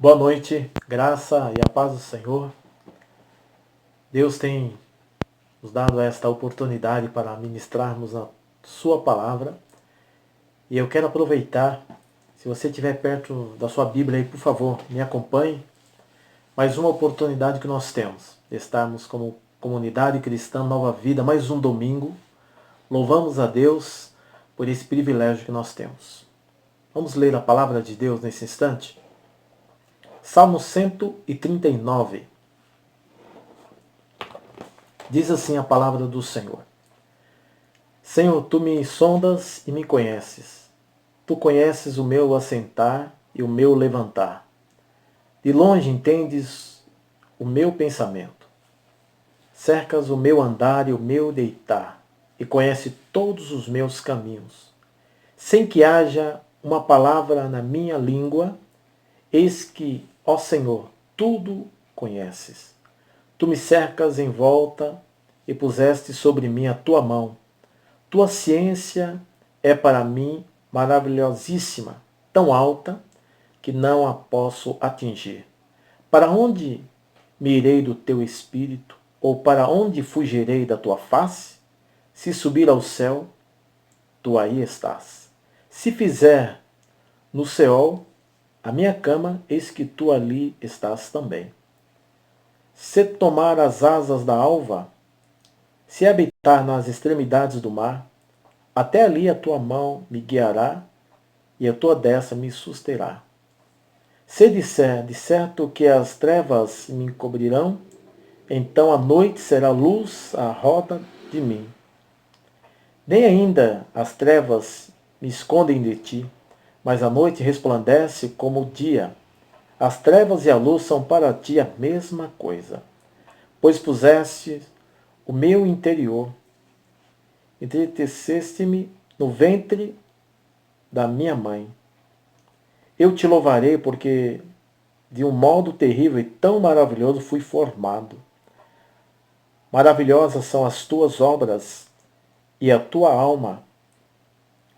Boa noite, graça e a paz do Senhor. Deus tem nos dado esta oportunidade para ministrarmos a sua palavra. E eu quero aproveitar, se você estiver perto da sua Bíblia aí, por favor, me acompanhe. Mais uma oportunidade que nós temos de estarmos como comunidade cristã Nova Vida, mais um domingo. Louvamos a Deus por esse privilégio que nós temos. Vamos ler a palavra de Deus nesse instante? Salmo 139. Diz assim a palavra do Senhor. Senhor, tu me sondas e me conheces. Tu conheces o meu assentar e o meu levantar. De longe entendes o meu pensamento. Cercas o meu andar e o meu deitar, e conhece todos os meus caminhos. Sem que haja uma palavra na minha língua, eis que, ó Senhor, tudo conheces. Tu me cercas em volta e puseste sobre mim a tua mão. Tua ciência é para mim maravilhosíssima, tão alta que não a posso atingir. Para onde me irei do teu espírito? Ou para onde fugirei da tua face? Se subir ao céu, tu aí estás. Se fizer no Seol a minha cama, eis que tu ali estás também. Se tomar as asas da alva, se habitar nas extremidades do mar, até ali a tua mão me guiará e a tua destra me susterá. Se disser, de certo que as trevas me encobrirão, então a noite será luz à roda de mim. Nem ainda as trevas me escondem de ti, mas a noite resplandece como o dia. As trevas e a luz são para ti a mesma coisa, pois puseste o meu interior, entreteceste-me no ventre da minha mãe. Eu te louvarei porque de um modo terrível e tão maravilhoso fui formado. Maravilhosas são as tuas obras e a tua alma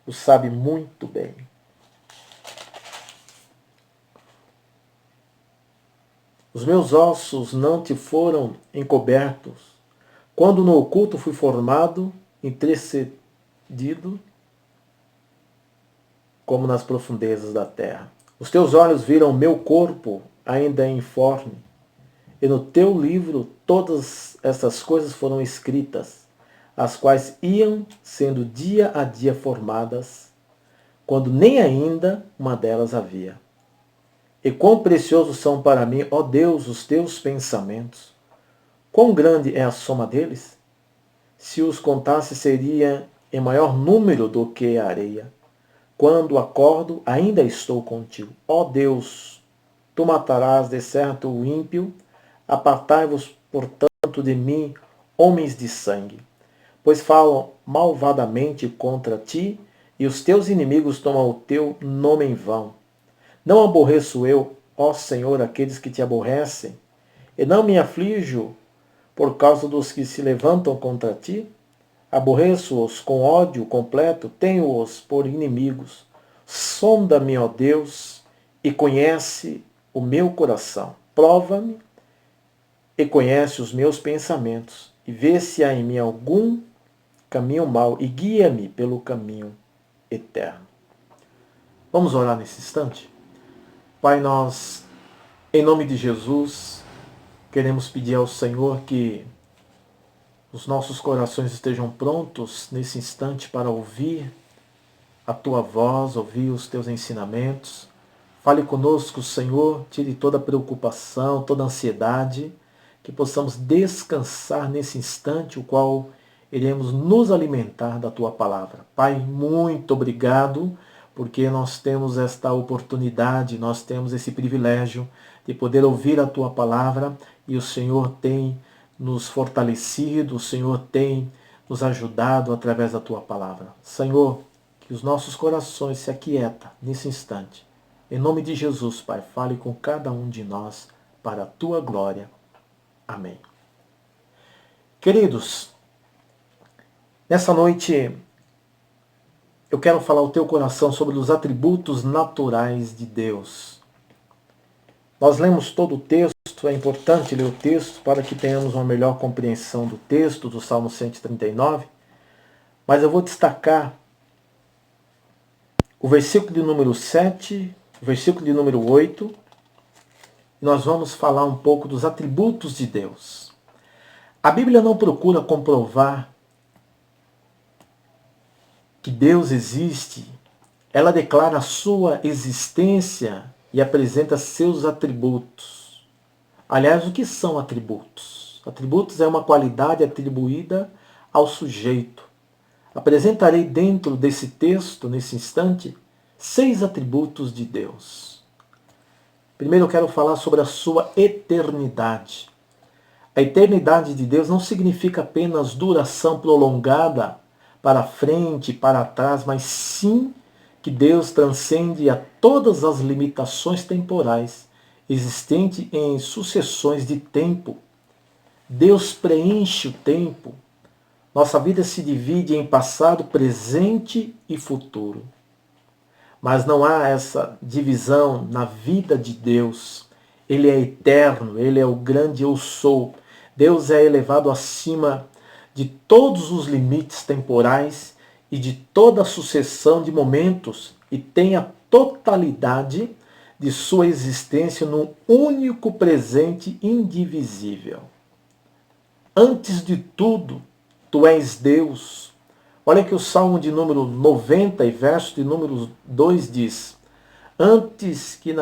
o sabe muito bem. Os meus ossos não te foram encobertos, quando no oculto fui formado, entrecedido, como nas profundezas da terra. Os teus olhos viram o meu corpo ainda informe, e no teu livro todas essas coisas foram escritas, as quais iam sendo dia a dia formadas, quando nem ainda uma delas havia. E quão preciosos são para mim, ó Deus, os teus pensamentos! Quão grande é a soma deles? Se os contasse, seria em maior número do que a areia. Quando acordo, ainda estou contigo. Ó Deus, tu matarás de certo o ímpio, apartai-vos, portanto, de mim, homens de sangue, pois falam malvadamente contra ti, e os teus inimigos tomam o teu nome em vão. Não aborreço eu, ó Senhor, aqueles que te aborrecem, e não me aflijo por causa dos que se levantam contra ti? Aborreço-os com ódio completo, tenho-os por inimigos. Sonda-me, ó Deus, e conhece o meu coração. Prova-me e conhece os meus pensamentos, e vê se há em mim algum caminho mau, e guia-me pelo caminho eterno. Vamos orar nesse instante? Pai, nós, em nome de Jesus, queremos pedir ao Senhor que os nossos corações estejam prontos nesse instante para ouvir a Tua voz, ouvir os Teus ensinamentos. Fale conosco, Senhor, tire toda preocupação, toda ansiedade, que possamos descansar nesse instante, o qual iremos nos alimentar da Tua palavra. Pai, muito obrigado, porque nós temos esta oportunidade, nós temos esse privilégio de poder ouvir a Tua palavra, e o Senhor tem nos fortalecido, o Senhor tem nos ajudado através da Tua palavra. Senhor, que os nossos corações se aquietem nesse instante. Em nome de Jesus, Pai, fale com cada um de nós para a Tua glória. Amém. Queridos, nessa noite eu quero falar ao teu coração sobre os atributos naturais de Deus. Nós lemos todo o texto, é importante ler o texto para que tenhamos uma melhor compreensão do texto do Salmo 139, mas eu vou destacar o versículo de número 7, o versículo de número 8, e nós vamos falar um pouco dos atributos de Deus. A Bíblia não procura comprovar que Deus existe, ela declara a sua existência e apresenta seus atributos. Aliás, o que são atributos? Atributos é uma qualidade atribuída ao sujeito. Apresentarei dentro desse texto, nesse instante, 6 atributos de Deus. Primeiro eu quero falar sobre a sua eternidade. A eternidade de Deus não significa apenas duração prolongada para frente e para trás, mas sim que Deus transcende a todas as limitações temporais existentes em sucessões de tempo. Deus preenche o tempo. Nossa vida se divide em passado, presente e futuro. Mas não há essa divisão na vida de Deus. Ele é eterno, Ele é o grande eu sou. Deus é elevado acima de todos os limites temporais e de toda a sucessão de momentos e tem a totalidade de sua existência num único presente indivisível. Antes de tudo, tu és Deus. Olha que o Salmo de número 90 e verso de número 2 diz: Antes de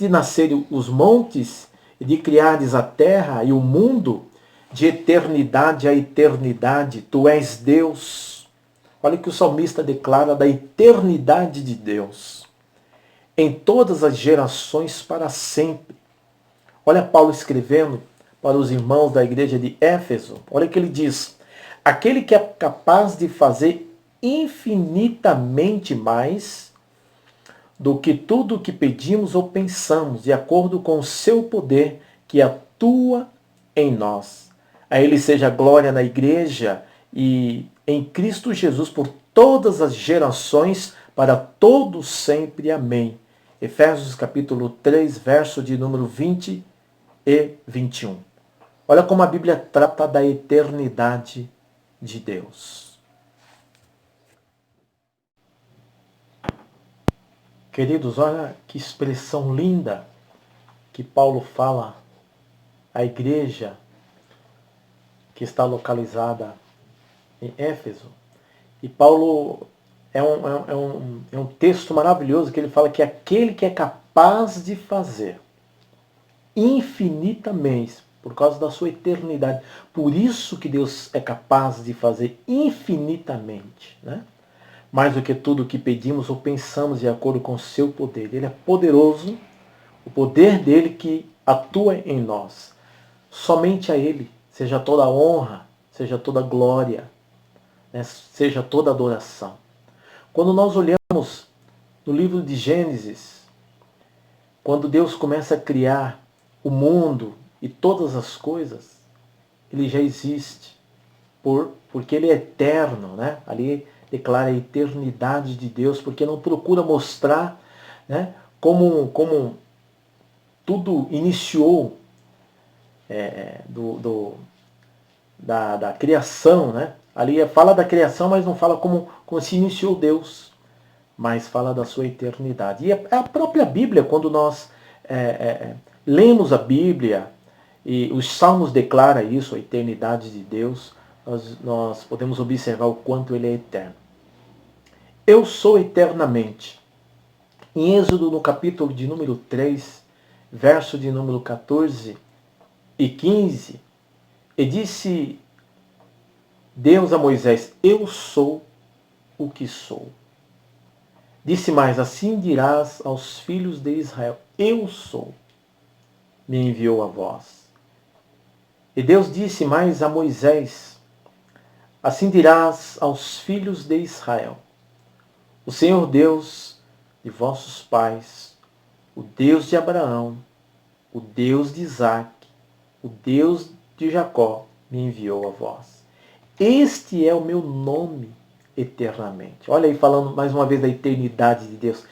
nascerem os montes e de criares a terra e o mundo, de eternidade a eternidade, tu és Deus. Olha que o salmista declara da eternidade de Deus. Em todas as gerações para sempre. Olha Paulo escrevendo para os irmãos da igreja de Éfeso. Olha que ele diz: aquele que é capaz de fazer infinitamente mais do que tudo o que pedimos ou pensamos, de acordo com o seu poder que atua em nós. A Ele seja glória na igreja e em Cristo Jesus por todas as gerações, para todos sempre. Amém. Efésios capítulo 3, verso de número 20 e 21. Olha como a Bíblia trata da eternidade de Deus. Queridos, olha que expressão linda que Paulo fala à igreja que está localizada em Éfeso. E Paulo é um texto maravilhoso que ele fala que aquele que é capaz de fazer infinitamente, por causa da sua eternidade. Por isso que Deus é capaz de fazer infinitamente, né? Mais do que tudo o que pedimos ou pensamos de acordo com o seu poder. Ele é poderoso, o poder dele que atua em nós. Somente a Ele seja toda a honra, seja toda a glória, né? Seja toda a adoração. Quando nós olhamos no livro de Gênesis, quando Deus começa a criar o mundo e todas as coisas, Ele já existe, porque Ele é eterno, né? Ali declara a eternidade de Deus, porque não procura mostrar, né, como tudo iniciou da criação, né? Ali fala da criação, mas não fala como se iniciou Deus, mas fala da sua eternidade. E a própria Bíblia, quando nós lemos a Bíblia, e os Salmos declaram isso, a eternidade de Deus, nós podemos observar o quanto Ele é eterno. Eu sou eternamente. Em Êxodo, no capítulo de número 3, verso de número 14 e 15, e disse Deus a Moisés: eu sou o que sou. Disse mais: assim dirás aos filhos de Israel: eu sou, me enviou a vós. E Deus disse mais a Moisés: assim dirás aos filhos de Israel: o Senhor Deus de vossos pais, o Deus de Abraão, o Deus de Isaac, o Deus de Jacó, me enviou a vós. Este é o meu nome eternamente. Olha aí, falando mais uma vez da eternidade de Deus.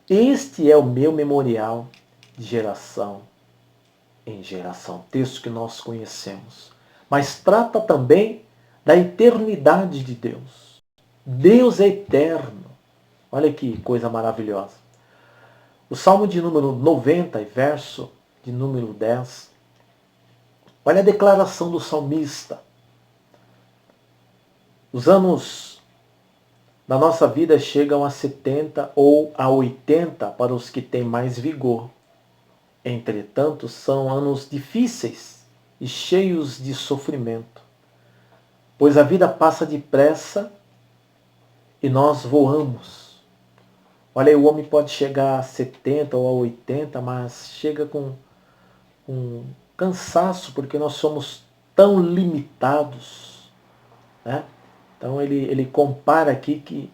Este é o meu memorial de geração em geração. Texto que nós conhecemos. Mas trata também da eternidade de Deus. Deus é eterno. Olha que coisa maravilhosa. O Salmo de número 90, verso de número 10. Olha a declaração do salmista. Os anos da nossa vida chegam a 70 ou a 80 para os que têm mais vigor. Entretanto, são anos difíceis e cheios de sofrimento, pois a vida passa depressa e nós voamos. Olha aí, o homem pode chegar a 70 ou a 80, mas chega com um cansaço, porque nós somos tão limitados, né? Então ele compara aqui que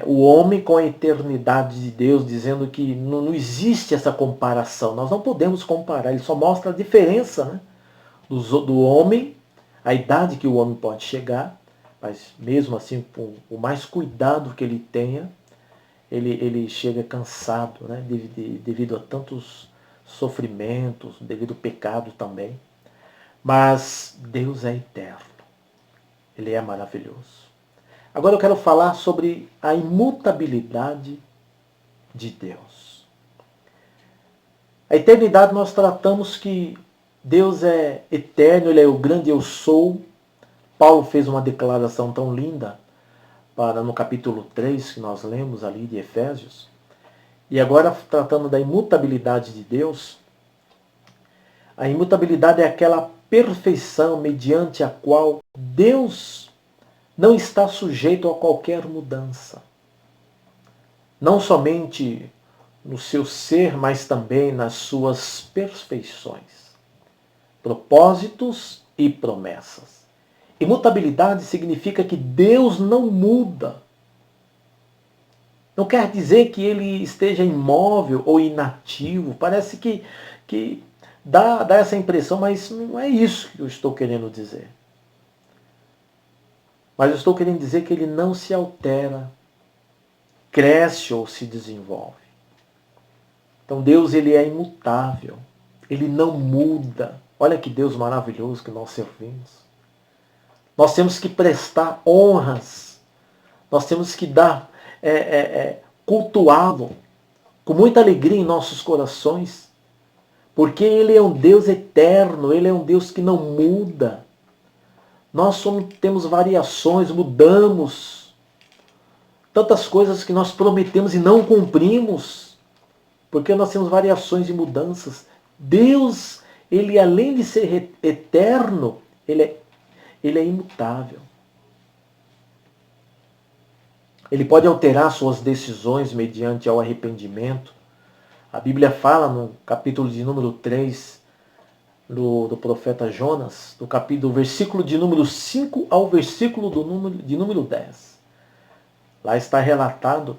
o homem com a eternidade de Deus, dizendo que não existe essa comparação. Nós não podemos comparar, ele só mostra a diferença, né, do homem, a idade que o homem pode chegar, mas mesmo assim, com o mais cuidado que ele tenha, ele chega cansado, né, devido a tantos sofrimentos, devido ao pecado também. Mas Deus é eterno. Ele é maravilhoso. Agora eu quero falar sobre a imutabilidade de Deus. A eternidade nós tratamos que Deus é eterno, Ele é o grande eu sou. Paulo fez uma declaração tão linda no capítulo 3 que nós lemos ali de Efésios. E agora tratando da imutabilidade de Deus, a imutabilidade é aquela perfeição mediante a qual Deus não está sujeito a qualquer mudança. Não somente no seu ser, mas também nas suas perfeições, propósitos e promessas. Imutabilidade significa que Deus não muda. Não quer dizer que ele esteja imóvel ou inativo. Parece que dá essa impressão, mas não é isso que eu estou querendo dizer. Mas eu estou querendo dizer que ele não se altera, cresce ou se desenvolve. Então Deus, ele é imutável. Ele não muda. Olha que Deus maravilhoso que nós servimos. Nós temos que prestar honras. Nós temos que dar, cultuá-lo com muita alegria em nossos corações. Porque ele é um Deus eterno. Ele é um Deus que não muda. Nós temos variações, mudamos. Tantas coisas que nós prometemos e não cumprimos. Porque nós temos variações e mudanças. Deus, ele além de ser eterno, ele é imutável. Ele pode alterar suas decisões mediante ao arrependimento. A Bíblia fala no capítulo de número 3 do profeta Jonas, do versículo de número 5 ao versículo de número 10. Lá está relatado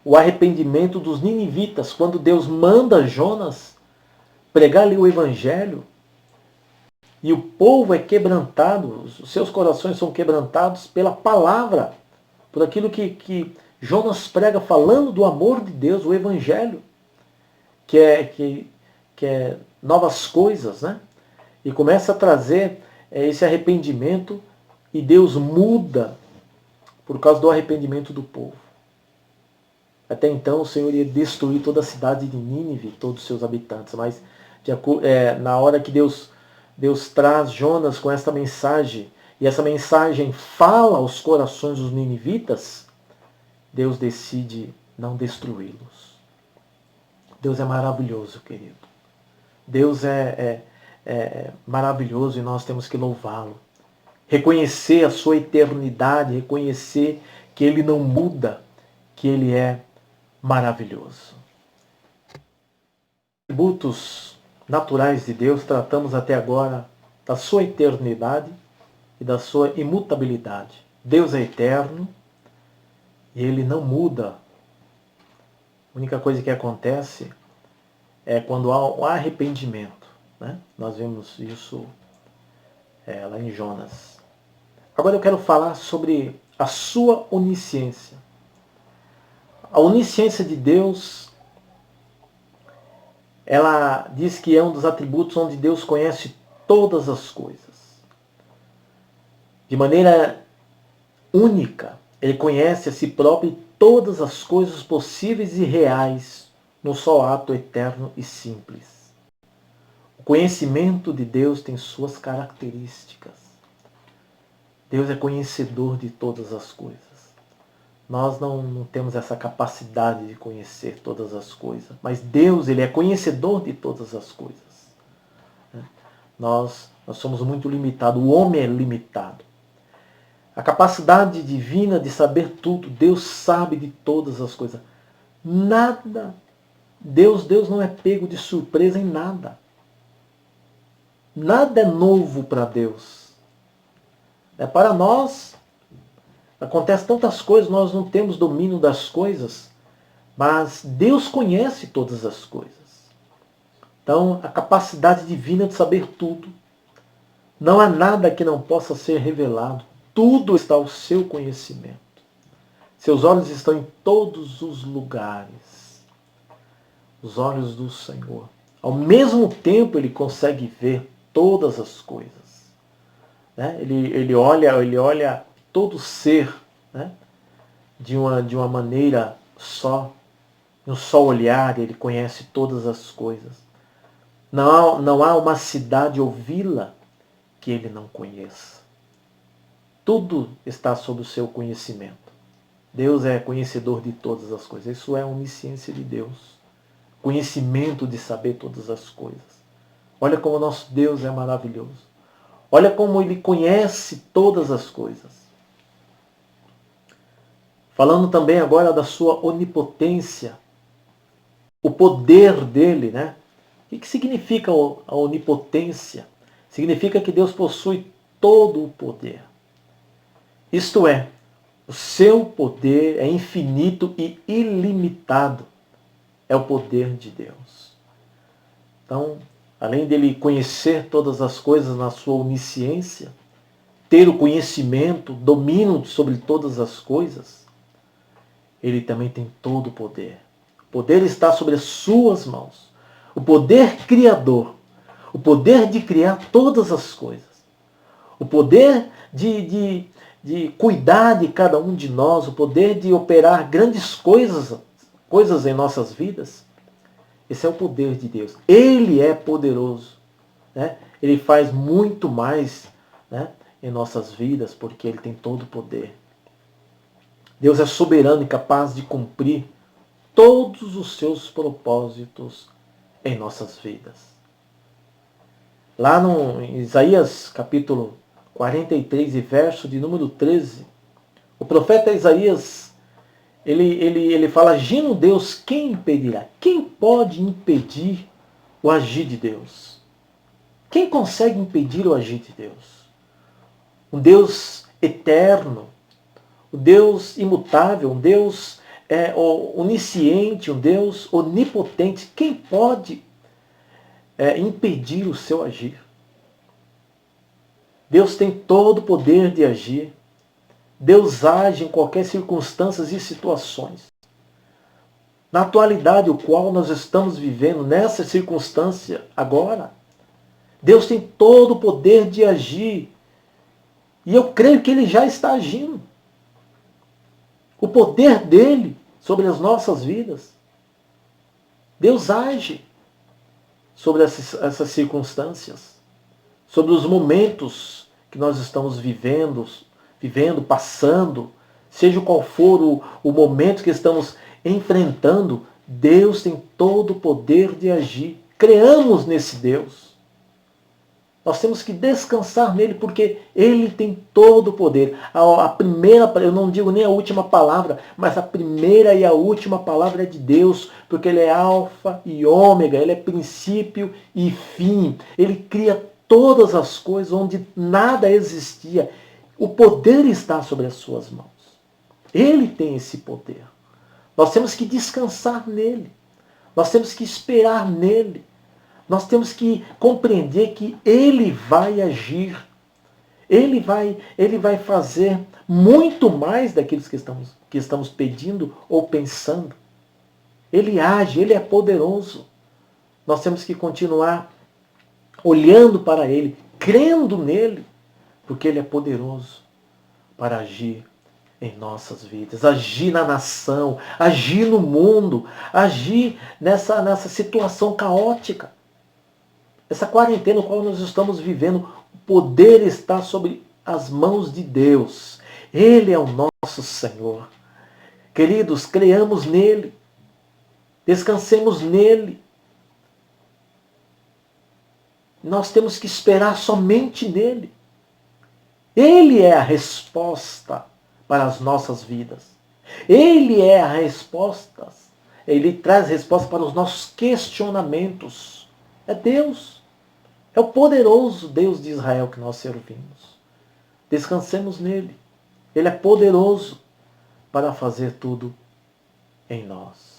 o arrependimento dos ninivitas, quando Deus manda Jonas pregar ali o evangelho, e o povo é quebrantado, os seus corações são quebrantados pela palavra, por aquilo que Jonas prega falando do amor de Deus, o evangelho, que é novas coisas, né? E começa a trazer esse arrependimento, e Deus muda por causa do arrependimento do povo. Até então o Senhor ia destruir toda a cidade de Nínive, todos os seus habitantes, mas na hora que Deus traz Jonas com esta mensagem, e essa mensagem fala aos corações dos ninivitas, Deus decide não destruí-los. Deus é maravilhoso, querido. Deus é maravilhoso, e nós temos que louvá-lo. Reconhecer a sua eternidade, reconhecer que ele não muda, que ele é maravilhoso. Atributos naturais de Deus, tratamos até agora da sua eternidade e da sua imutabilidade. Deus é eterno e ele não muda. A única coisa que acontece é quando há um arrependimento, né? Nós vemos isso lá em Jonas. Agora eu quero falar sobre a sua onisciência. A onisciência de Deus, ela diz que é um dos atributos onde Deus conhece todas as coisas. De maneira única, Ele conhece a si próprio e todas as coisas possíveis e reais no só ato eterno e simples. O conhecimento de Deus tem suas características. Deus é conhecedor de todas as coisas. Nós não temos essa capacidade de conhecer todas as coisas. Mas Deus, Ele é conhecedor de todas as coisas. Nós somos muito limitados. O homem é limitado. A capacidade divina de saber tudo. Deus sabe de todas as coisas. Nada. Deus não é pego de surpresa em nada. Nada é novo para Deus. Para nós, acontece tantas coisas, nós não temos domínio das coisas, mas Deus conhece todas as coisas. Então, a capacidade divina de saber tudo. Não há nada que não possa ser revelado. Tudo está ao seu conhecimento. Seus olhos estão em todos os lugares. Os olhos do Senhor. Ao mesmo tempo, Ele consegue ver todas as coisas. Ele olha todo ser, de uma maneira só, um só olhar. Ele conhece todas as coisas. Não há uma cidade ou vila que Ele não conheça. Tudo está sob o seu conhecimento. Deus é conhecedor de todas as coisas. Isso é a onisciência de Deus. Conhecimento de saber todas as coisas. Olha como o nosso Deus é maravilhoso. Olha como Ele conhece todas as coisas. Falando também agora da sua onipotência. O poder dele, O que significa a onipotência? Significa que Deus possui todo o poder. Isto é, o seu poder é infinito e ilimitado. É o poder de Deus. Então, além dele conhecer todas as coisas na sua onisciência, ter o conhecimento, domínio sobre todas as coisas, Ele também tem todo o poder. O poder está sobre as suas mãos. O poder criador. O poder de criar todas as coisas. O poder de cuidar de cada um de nós. O poder de operar grandes coisas em nossas vidas. Esse é o poder de Deus. Ele é poderoso. Ele faz muito mais em nossas vidas, porque Ele tem todo o poder. Deus é soberano e capaz de cumprir todos os seus propósitos em nossas vidas. Lá em Isaías capítulo 43 e verso de número 13, o profeta Isaías, ele fala: agindo Deus, quem impedirá? Quem pode impedir o agir de Deus? Quem consegue impedir o agir de Deus? Um Deus eterno, um Deus imutável, um Deus onisciente, um Deus onipotente. Quem pode impedir o seu agir? Deus tem todo o poder de agir. Deus age em qualquer circunstância e situações. Na atualidade, o qual nós estamos vivendo, nessa circunstância agora, Deus tem todo o poder de agir. E eu creio que Ele já está agindo. O poder dele sobre as nossas vidas. Deus age sobre essas circunstâncias, sobre os momentos que nós estamos vivendo, passando, seja qual for o momento que estamos enfrentando, Deus tem todo o poder de agir. Creamos nesse Deus. Nós temos que descansar nele, porque Ele tem todo o poder. A primeira, eu não digo nem a última palavra, mas a primeira e a última palavra é de Deus, porque Ele é alfa e ômega, Ele é princípio e fim. Ele cria todas as coisas onde nada existia. O poder está sobre as suas mãos. Ele tem esse poder. Nós temos que descansar nele. Nós temos que esperar nele. Nós temos que compreender que Ele vai agir. Ele vai fazer muito mais daquilo que estamos pedindo ou pensando. Ele age, Ele é poderoso. Nós temos que continuar olhando para Ele, crendo nele, porque Ele é poderoso para agir em nossas vidas, agir na nação, agir no mundo, agir nessa situação caótica. Essa quarentena no qual nós estamos vivendo, o poder está sobre as mãos de Deus. Ele é o nosso Senhor. Queridos, creamos nele, descansemos nele. Nós temos que esperar somente nele. Ele é a resposta para as nossas vidas. Ele é a resposta. Ele traz resposta para os nossos questionamentos. É Deus. É o poderoso Deus de Israel que nós servimos. Descansemos nele. Ele é poderoso para fazer tudo em nós.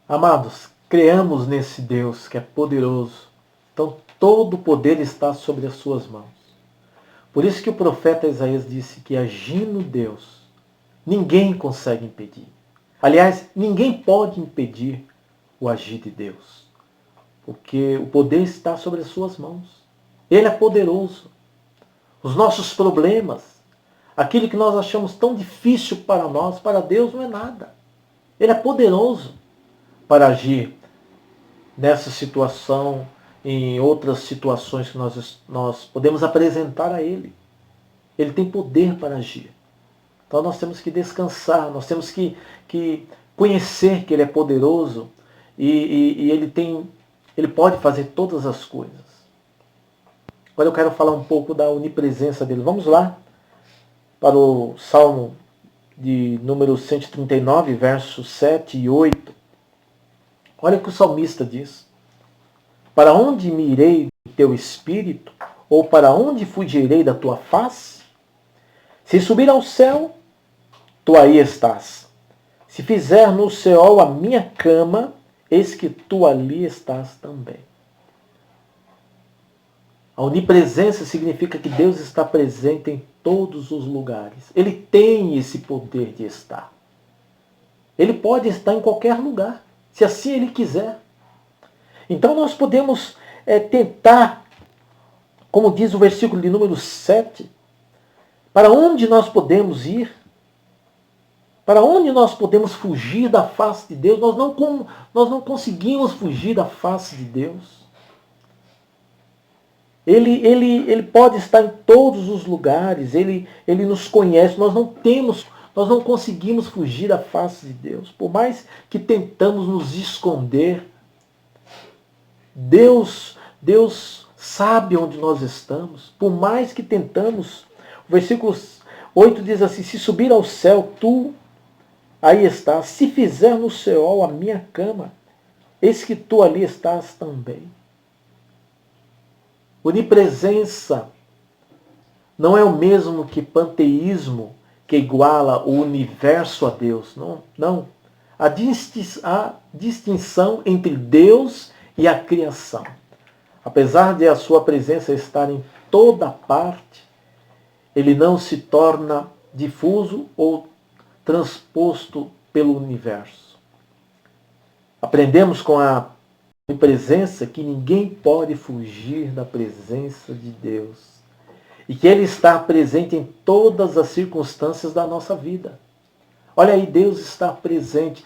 Amados, creamos nesse Deus que é poderoso. Então todo o poder está sobre as suas mãos. Por isso que o profeta Isaías disse que agindo Deus, ninguém consegue impedir. Aliás, ninguém pode impedir o agir de Deus. Porque o poder está sobre as suas mãos. Ele é poderoso. Os nossos problemas, aquilo que nós achamos tão difícil para nós, para Deus não é nada. Ele é poderoso para agir nessa situação, em outras situações que nós podemos apresentar a Ele. Ele tem poder para agir. Então nós temos que descansar, nós temos que conhecer que Ele é poderoso e Ele pode fazer todas as coisas. Agora eu quero falar um pouco da onipresença dele. Vamos lá para o Salmo de número 139, versos 7 e 8. Olha o que o salmista diz. Para onde me irei do teu espírito? Ou para onde fugirei da tua face? Se subir ao céu, tu aí estás. Se fizer no céu a minha cama, eis que tu ali estás também. A onipresença significa que Deus está presente em todos os lugares. Ele tem esse poder de estar. Ele pode estar em qualquer lugar, se assim Ele quiser. Então nós podemos tentar, como diz o versículo de número 7, para onde nós podemos ir? Para onde nós podemos fugir da face de Deus? Nós não conseguimos fugir da face de Deus. Ele pode estar em todos os lugares, ele nos conhece, nós não conseguimos fugir da face de Deus. Por mais que tentamos nos esconder, Deus sabe onde nós estamos. Por mais que tentamos, o versículo 8 diz assim, se subir ao céu, tu aí estás. Se fizer no céu a minha cama, eis que tu ali estás também. Onipresença não é o mesmo que panteísmo, que iguala o universo a Deus. Não. A distinção entre Deus e a criação. Apesar de a sua presença estar em toda parte, ele não se torna difuso ou transposto pelo universo. Aprendemos com a presença que ninguém pode fugir da presença de Deus. E que Ele está presente em todas as circunstâncias da nossa vida. Olha aí, Deus está presente.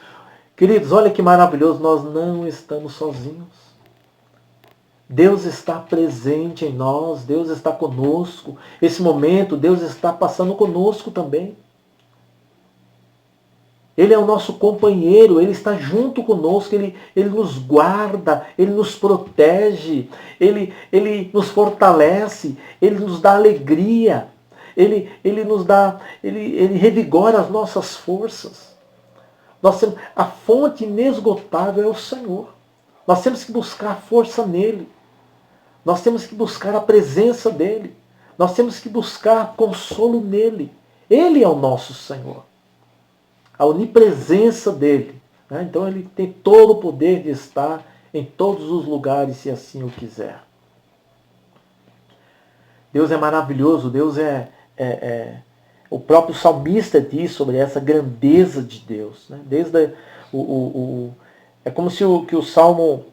Queridos, olha que maravilhoso, nós não estamos sozinhos. Deus está presente em nós, Deus está conosco. Esse momento, Deus está passando conosco também. Ele é o nosso companheiro, Ele está junto conosco, Ele nos guarda, Ele nos protege, Ele nos fortalece, Ele nos dá alegria, Ele revigora as nossas forças. A fonte inesgotável é o Senhor. Nós temos que buscar força nele. Nós temos que buscar a presença dele. Nós temos que buscar consolo nele. Ele é o nosso Senhor. A onipresença dele. Né? Então ele tem todo o poder de estar em todos os lugares, se assim o quiser. Deus é maravilhoso, Deus é O próprio salmista diz sobre essa grandeza de Deus. Né? É como se que o Salmo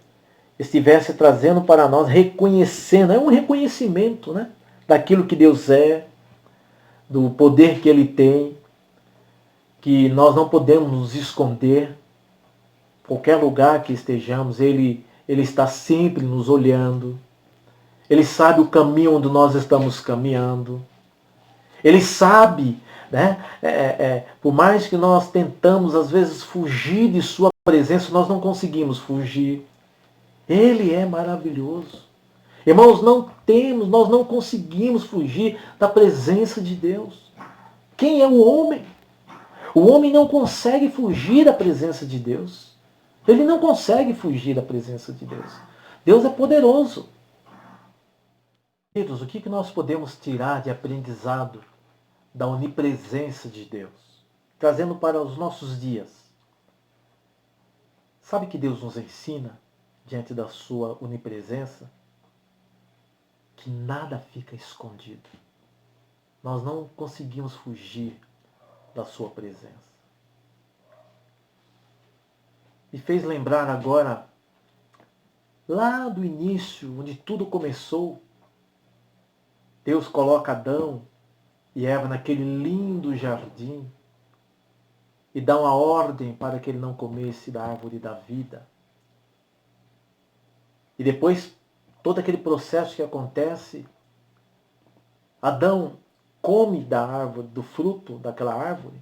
estivesse trazendo para nós, reconhecendo, é um reconhecimento, né, daquilo que Deus é, do poder que Ele tem, que nós não podemos nos esconder. Qualquer lugar que estejamos, Ele está sempre nos olhando. Ele sabe o caminho onde nós estamos caminhando. Ele sabe, né, por mais que nós tentamos, às vezes, fugir de Sua presença, nós não conseguimos fugir. Ele é maravilhoso. Irmãos, nós não conseguimos fugir da presença de Deus. Quem é o homem? O homem não consegue fugir da presença de Deus. Ele não consegue fugir da presença de Deus. Deus é poderoso. Queridos, o que nós podemos tirar de aprendizado da onipresença de Deus? Trazendo para os nossos dias. Sabe que Deus nos ensina, diante da sua onipresença, que nada fica escondido. Nós não conseguimos fugir da sua presença. Me fez lembrar agora, lá do início, onde tudo começou, Deus coloca Adão e Eva naquele lindo jardim e dá uma ordem para que ele não comesse da árvore da vida. E depois, todo aquele processo que acontece, Adão come da árvore, do fruto daquela árvore,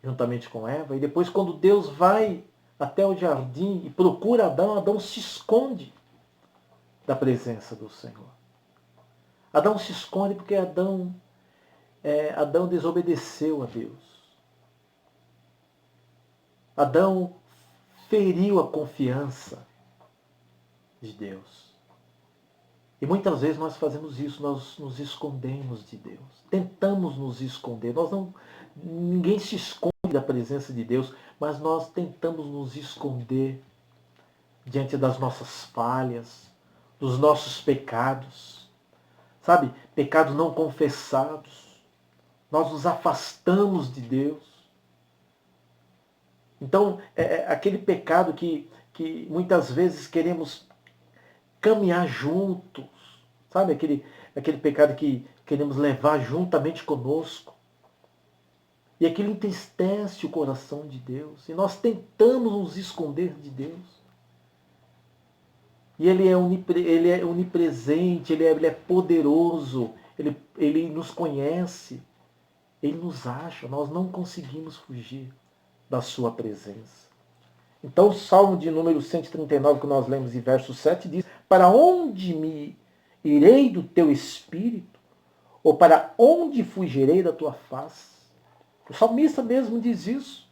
juntamente com Eva, e depois quando Deus vai até o jardim e procura Adão, Adão se esconde da presença do Senhor. Adão se esconde porque Adão desobedeceu a Deus. Adão feriu a confiança de Deus. E muitas vezes nós fazemos isso, nós nos escondemos de Deus. Tentamos nos esconder. Ninguém se esconde da presença de Deus, mas nós tentamos nos esconder diante das nossas falhas, dos nossos pecados. Sabe? Pecados não confessados. Nós nos afastamos de Deus. Então, aquele pecado que muitas vezes queremos caminhar juntos, sabe? Aquele pecado que queremos levar juntamente conosco. E aquilo entristece o coração de Deus. E nós tentamos nos esconder de Deus. E Ele é onipresente, Ele é poderoso, Ele nos conhece, Ele nos acha. Nós não conseguimos fugir da sua presença. Então o Salmo de número 139, que nós lemos em verso 7, diz: para onde me irei do teu espírito? Ou para onde fugirei da tua face? O salmista mesmo diz isso.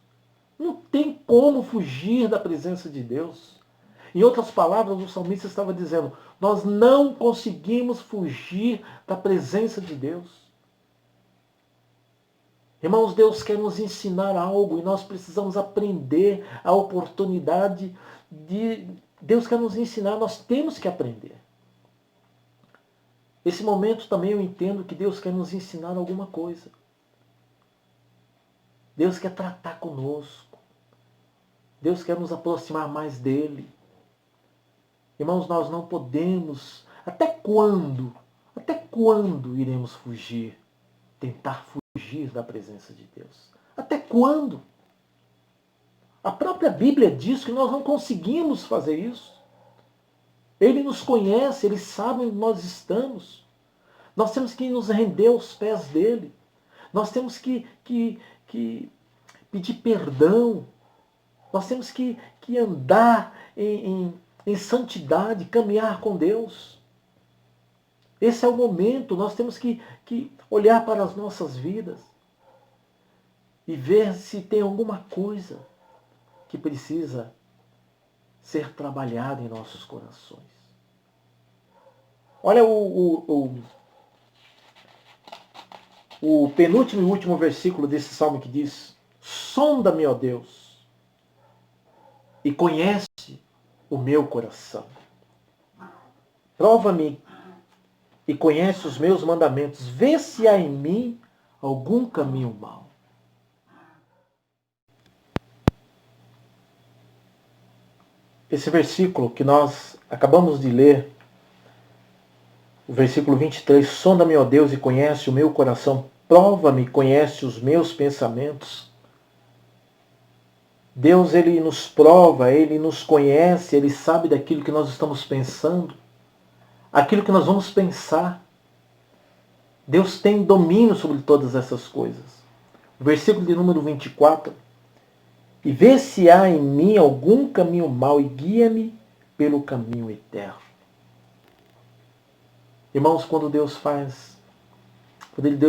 Não tem como fugir da presença de Deus. Em outras palavras, o salmista estava dizendo: nós não conseguimos fugir da presença de Deus. Irmãos, Deus quer nos ensinar algo e nós precisamos aprender a oportunidade de... Deus quer nos ensinar, nós temos que aprender. Esse momento também eu entendo que Deus quer nos ensinar alguma coisa. Deus quer tratar conosco. Deus quer nos aproximar mais dEle. Irmãos, nós não podemos... Até quando iremos fugir? Tentar fugir da presença de Deus. Até quando? A própria Bíblia diz que nós não conseguimos fazer isso. Ele nos conhece, Ele sabe onde nós estamos. Nós temos que nos render aos pés dEle. Nós temos que pedir perdão. Nós temos que andar em santidade, caminhar com Deus. Esse é o momento, nós temos que olhar para as nossas vidas e ver se tem alguma coisa que precisa ser trabalhada em nossos corações. Olha o penúltimo e último versículo desse salmo que diz: sonda-me, ó Deus, e conhece o meu coração. Prova-me e conhece os meus mandamentos. Vê se há em mim algum caminho mau. Esse versículo que nós acabamos de ler, o versículo 23, sonda-me, ó Deus, e conhece o meu coração, prova-me, conhece os meus pensamentos. Deus, Ele nos prova, Ele nos conhece, Ele sabe daquilo que nós estamos pensando, aquilo que nós vamos pensar. Deus tem domínio sobre todas essas coisas. O versículo de número 24, e vê se há em mim algum caminho mau e guia-me pelo caminho eterno. Irmãos, quando Deus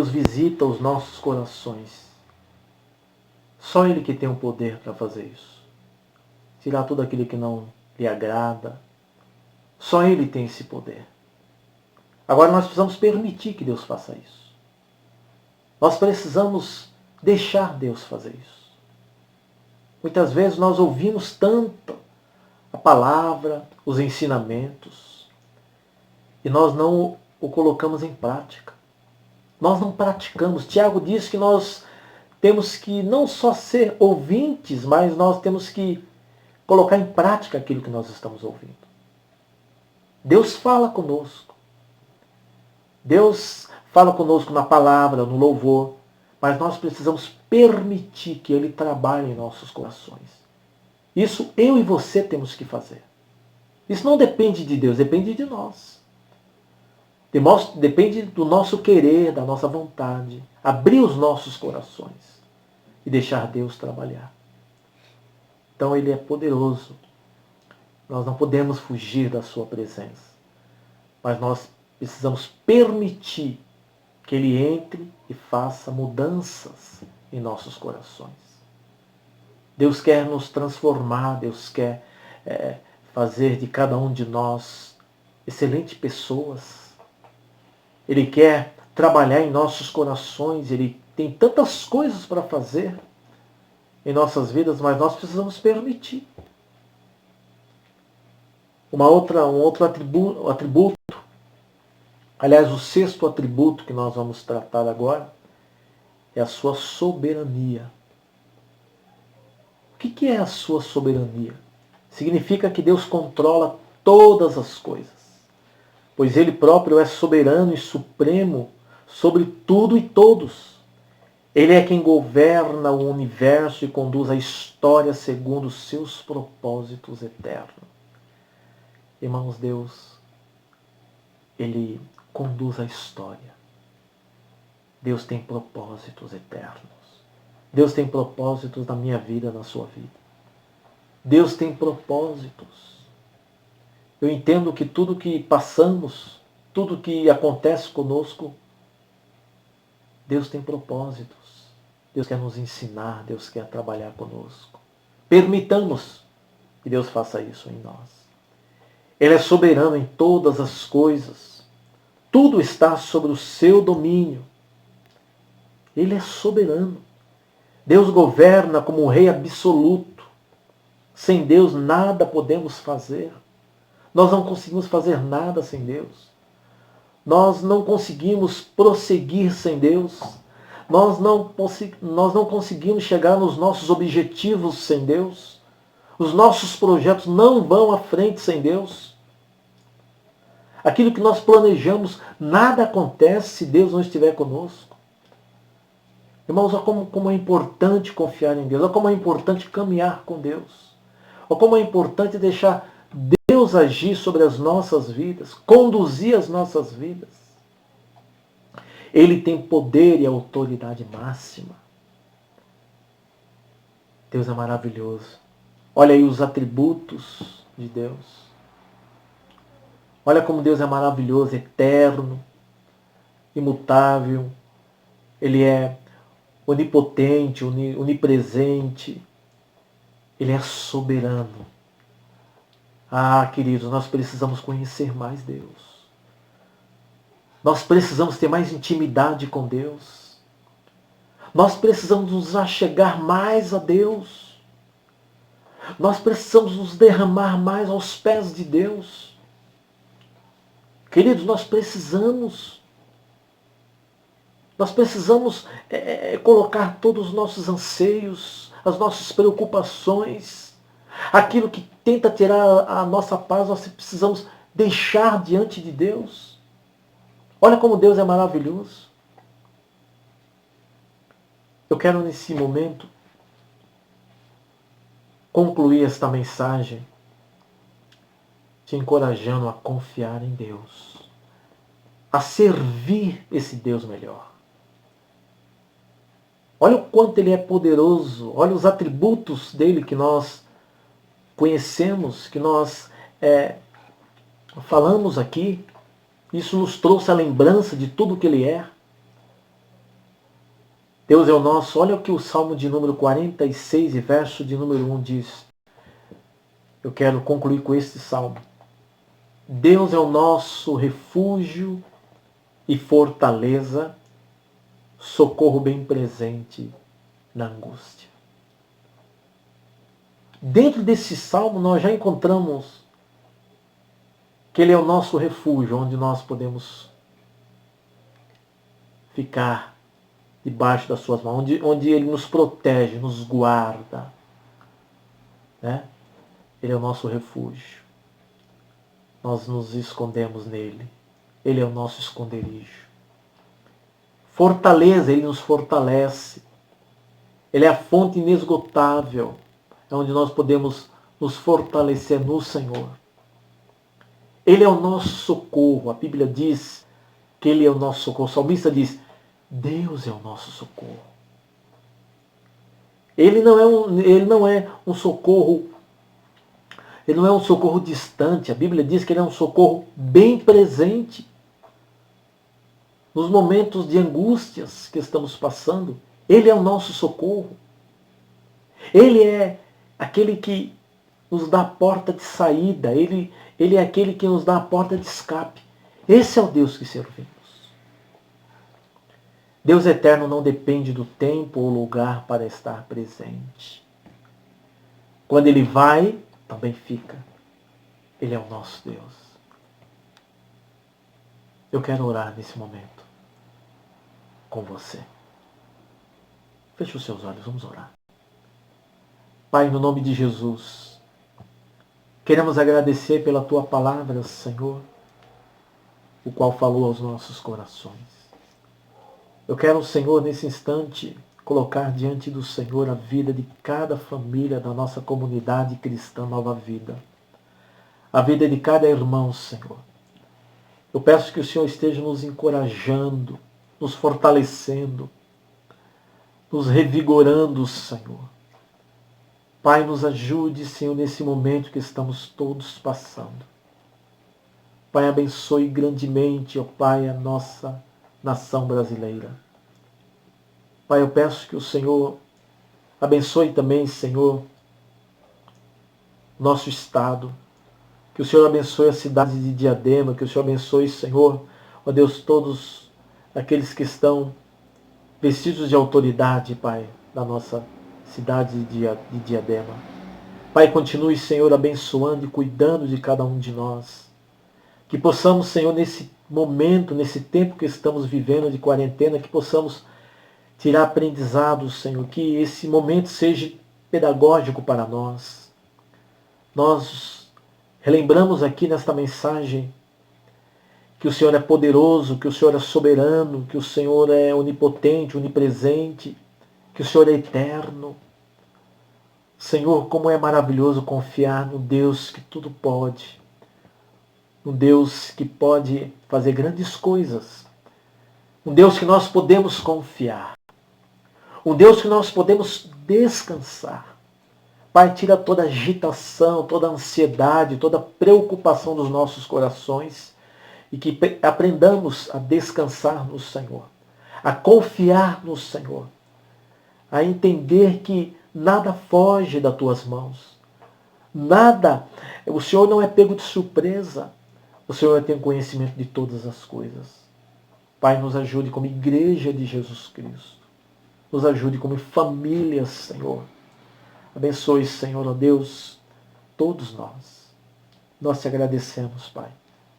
visita os nossos corações, só Ele que tem o poder para fazer isso. Tirar tudo aquilo que não lhe agrada. Só Ele tem esse poder. Agora nós precisamos permitir que Deus faça isso. Nós precisamos deixar Deus fazer isso. Muitas vezes nós ouvimos tanto a palavra, os ensinamentos, e nós não o colocamos em prática. Nós não praticamos. Tiago diz que nós temos que não só ser ouvintes, mas nós temos que colocar em prática aquilo que nós estamos ouvindo. Deus fala conosco. Deus fala conosco na palavra, no louvor, mas nós precisamos permitir que Ele trabalhe em nossos corações. Isso eu e você temos que fazer. Isso não depende de Deus, depende de nós. Depende do nosso querer, da nossa vontade. Abrir os nossos corações e deixar Deus trabalhar. Então Ele é poderoso. Nós não podemos fugir da sua presença. Mas nós precisamos permitir que Ele entre e faça mudanças em nossos corações. Deus quer nos transformar, Deus quer fazer de cada um de nós excelentes pessoas. Ele quer trabalhar em nossos corações, Ele tem tantas coisas para fazer em nossas vidas, mas nós precisamos permitir. Um outro atributo, aliás, o sexto atributo que nós vamos tratar agora é a sua soberania. O que é a sua soberania? Significa que Deus controla todas as coisas, pois Ele próprio é soberano e supremo sobre tudo e todos. Ele é quem governa o universo e conduz a história segundo os seus propósitos eternos. Irmãos, Deus, Ele conduz a história. Deus tem propósitos eternos. Deus tem propósitos na minha vida, na sua vida. Deus tem propósitos. Eu entendo que tudo que passamos, tudo que acontece conosco, Deus tem propósitos. Deus quer nos ensinar, Deus quer trabalhar conosco. Permitamos que Deus faça isso em nós. Ele é soberano em todas as coisas. Tudo está sob o seu domínio. Ele é soberano. Deus governa como um rei absoluto. Sem Deus nada podemos fazer. Nós não conseguimos fazer nada sem Deus. Nós não conseguimos prosseguir sem Deus. Nós não conseguimos chegar nos nossos objetivos sem Deus. Os nossos projetos não vão à frente sem Deus. Aquilo que nós planejamos, nada acontece se Deus não estiver conosco. Irmãos, olha como é importante confiar em Deus. Olha como é importante caminhar com Deus. Olha como é importante deixar Deus agir sobre as nossas vidas, conduzir as nossas vidas. Ele tem poder e autoridade máxima. Deus é maravilhoso. Olha aí os atributos de Deus. Olha como Deus é maravilhoso, eterno, imutável. Ele é onipotente, onipresente. Ele é soberano. Ah, queridos, nós precisamos conhecer mais Deus. Nós precisamos ter mais intimidade com Deus. Nós precisamos nos achegar mais a Deus. Nós precisamos nos derramar mais aos pés de Deus. Queridos, nós precisamos. Nós precisamos colocar todos os nossos anseios, as nossas preocupações, aquilo que tenta tirar a nossa paz, nós precisamos deixar diante de Deus. Olha como Deus é maravilhoso. Eu quero nesse momento concluir esta mensagem te encorajando a confiar em Deus, a servir esse Deus melhor. Olha o quanto Ele é poderoso, olha os atributos dele que nós conhecemos, que nós falamos aqui. Isso nos trouxe a lembrança de tudo que Ele é. Deus é o nosso. Olha o que o Salmo de número 46 e verso de número 1 diz. Eu quero concluir com este salmo. Deus é o nosso refúgio e fortaleza, socorro bem presente na angústia. Dentro desse salmo nós já encontramos que Ele é o nosso refúgio, onde nós podemos ficar debaixo das suas mãos, onde Ele nos protege, nos guarda. Né? Ele é o nosso refúgio. Nós nos escondemos nele. Ele é o nosso esconderijo. Fortaleza, Ele nos fortalece. Ele é a fonte inesgotável, é onde nós podemos nos fortalecer no Senhor. Ele é o nosso socorro. A Bíblia diz que Ele é o nosso socorro. O salmista diz, Deus é o nosso socorro. Ele não é um socorro distante. A Bíblia diz que Ele é um socorro bem presente. Nos momentos de angústias que estamos passando, Ele é o nosso socorro. Ele é aquele que nos dá a porta de saída. Ele é aquele que nos dá a porta de escape. Esse é o Deus que servimos. Deus eterno não depende do tempo ou lugar para estar presente. Quando Ele vai, também fica. Ele é o nosso Deus. Eu quero orar nesse momento com você. Feche os seus olhos, vamos orar. Pai, no nome de Jesus, queremos agradecer pela Tua palavra, Senhor, o qual falou aos nossos corações. Eu quero, Senhor, nesse instante, colocar diante do Senhor a vida de cada família da nossa comunidade cristã Nova Vida. A vida de cada irmão, Senhor. Eu peço que o Senhor esteja nos encorajando, nos fortalecendo, nos revigorando, Senhor. Pai, nos ajude, Senhor, nesse momento que estamos todos passando. Pai, abençoe grandemente, ó Pai, a nossa nação brasileira. Pai, eu peço que o Senhor abençoe também, Senhor, nosso estado. Que o Senhor abençoe a cidade de Diadema, que o Senhor abençoe, Senhor, ó Deus, todos aqueles que estão vestidos de autoridade, Pai, da nossa cidade de Diadema. Pai, continue, Senhor, abençoando e cuidando de cada um de nós. Que possamos, Senhor, nesse momento, nesse tempo que estamos vivendo de quarentena, que possamos tirar aprendizados, Senhor, que esse momento seja pedagógico para nós. Nós relembramos aqui nesta mensagem que o Senhor é poderoso, que o Senhor é soberano, que o Senhor é onipotente, onipresente, que o Senhor é eterno. Senhor, como é maravilhoso confiar no Deus que tudo pode, no Deus que pode fazer grandes coisas, um Deus que nós podemos confiar, um Deus que nós podemos descansar. Pai, tira toda agitação, toda ansiedade, toda preocupação dos nossos corações e que aprendamos a descansar no Senhor, a confiar no Senhor, a entender que nada foge das tuas mãos. Nada, o Senhor não é pego de surpresa. O Senhor tem conhecimento de todas as coisas. Pai, nos ajude como igreja de Jesus Cristo. Nos ajude como família, Senhor. Abençoe, Senhor, ó Deus, todos nós. Nós te agradecemos, Pai,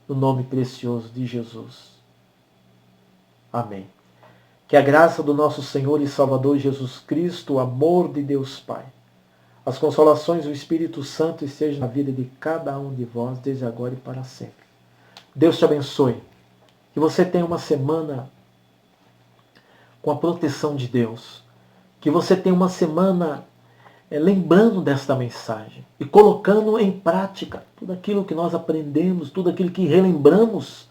no nome precioso de Jesus. Amém. Que a graça do nosso Senhor e Salvador Jesus Cristo, o amor de Deus Pai, as consolações do Espírito Santo estejam na vida de cada um de vós, desde agora e para sempre. Deus te abençoe. Que você tenha uma semana com a proteção de Deus. Que você tenha uma semana lembrando desta mensagem e colocando em prática tudo aquilo que nós aprendemos, tudo aquilo que relembramos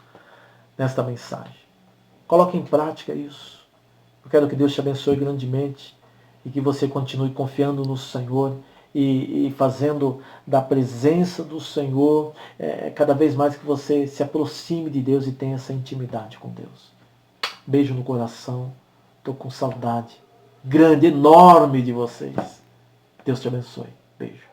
nesta mensagem. Coloque em prática isso. Eu quero que Deus te abençoe grandemente e que você continue confiando no Senhor e fazendo da presença do Senhor cada vez mais que você se aproxime de Deus e tenha essa intimidade com Deus. Beijo no coração. Estou com saudade grande, enorme de vocês. Deus te abençoe. Beijo.